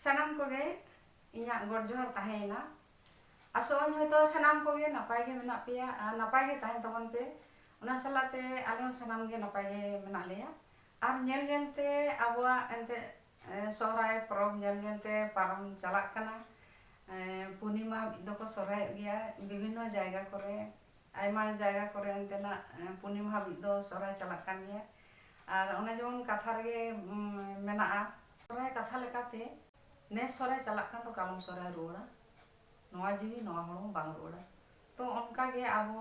sanam koge inya god johar tahena asoan hoyto sanam koge napay ge menak peya napay ge tahen tabon pe ona salate ale sanam ge napay ge menak leya ar nyel nyel te abwa ente sohray porob nyel nyel te parom chalak kana punima doko sohray geya bibhinno jayga kore ayma jayga kore ente na punima habit do sohray chalak kan geya ar ona jemon katha rege menaa sohray katha lekate nes sohray chalak kan to kalom sohray ruara noa jiwi noa hormo bang ruara to onka ge abo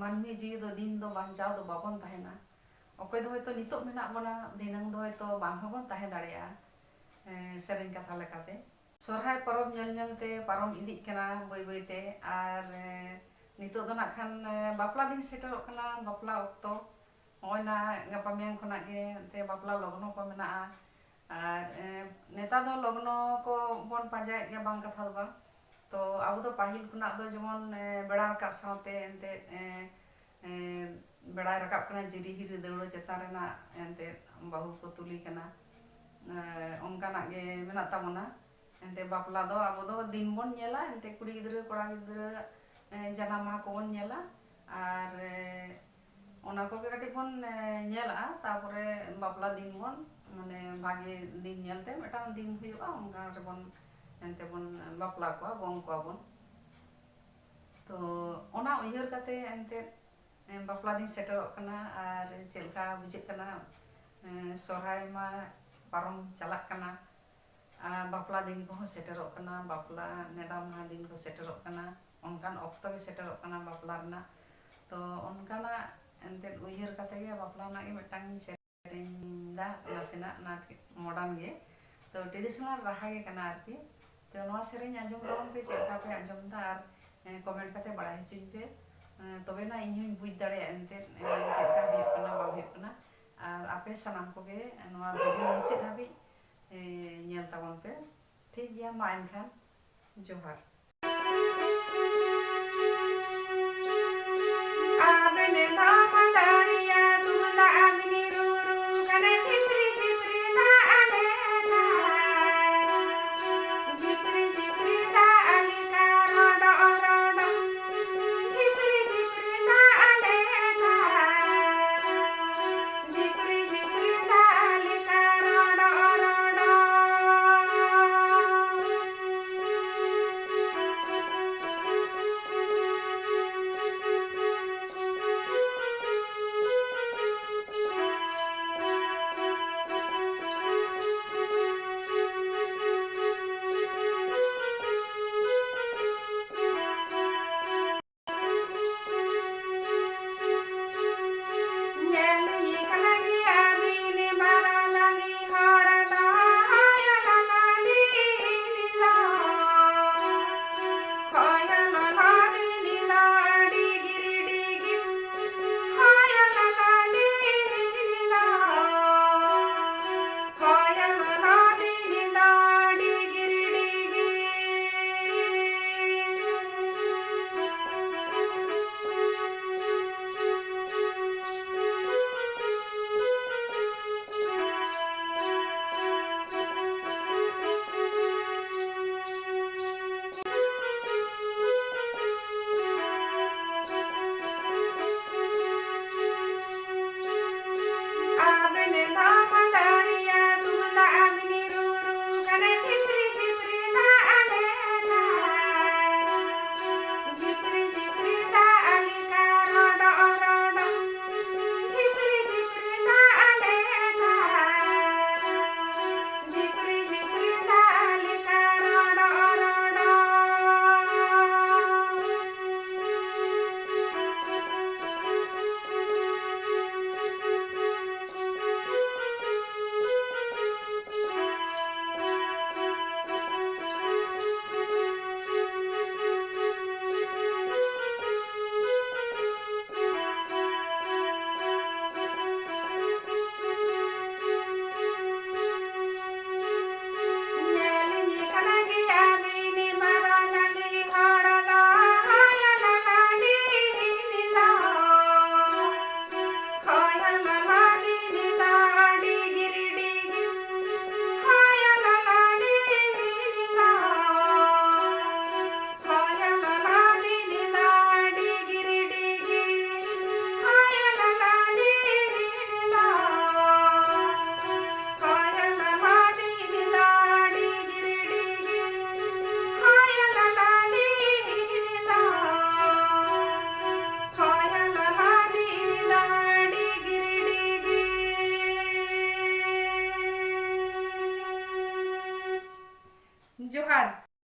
manmi jiwi do din do banchaw do babon tahena okoy do hoyto nitok menak bona dinang do hoyto bang hobon tahe dareya sereng katha lekate sohray porob nyel nyel te parom idik kana boi boi te ar nitok do nak khan bapla din seterok kana bapla okto hoy na gapa meyang khonag ge te bapla logno ko menaa ar netar do logno ko bon panjayet ge bang katha do bang to abo do pahil khonag do jemon beda rakap sawte ente beday rakap kana jiri hiri deuro chetan rena ente bahu ko tuli kana onkanak ge menak tabona ente bapla do abo do din bon nyela ente kuri gidra kora gidra janam maha ko bon nyela ar ona ko ge kati bon nyela tapore bapla din bon mane bhage din nyelte metang din huyoga onka rebon ente bon bapla ko gong ko bon to ona uyar kate ente bapla din seterok kana ar chelka bujek kana sohray ma parom chalak kana bapla din ko seterok kana bapla neda maha din ko seterok kana onkan okto ge seterok kana bapla rena to onkana ente uyar kate ge bapla na ge metang sereng da nasena na modern ge to traditional raha ge kana arki to noa sereng anjom tabon pe chelka pe anjom da ar comment kate baday hochuñ pe tobe na iñ hoñ buj dareya ente chelka huyuk kana ba huyuk kana ar ape sanam koge noa video muchet habi nyel tabon pe ठीक गया मा एनखान जोहार आबे ने ना मंदारिया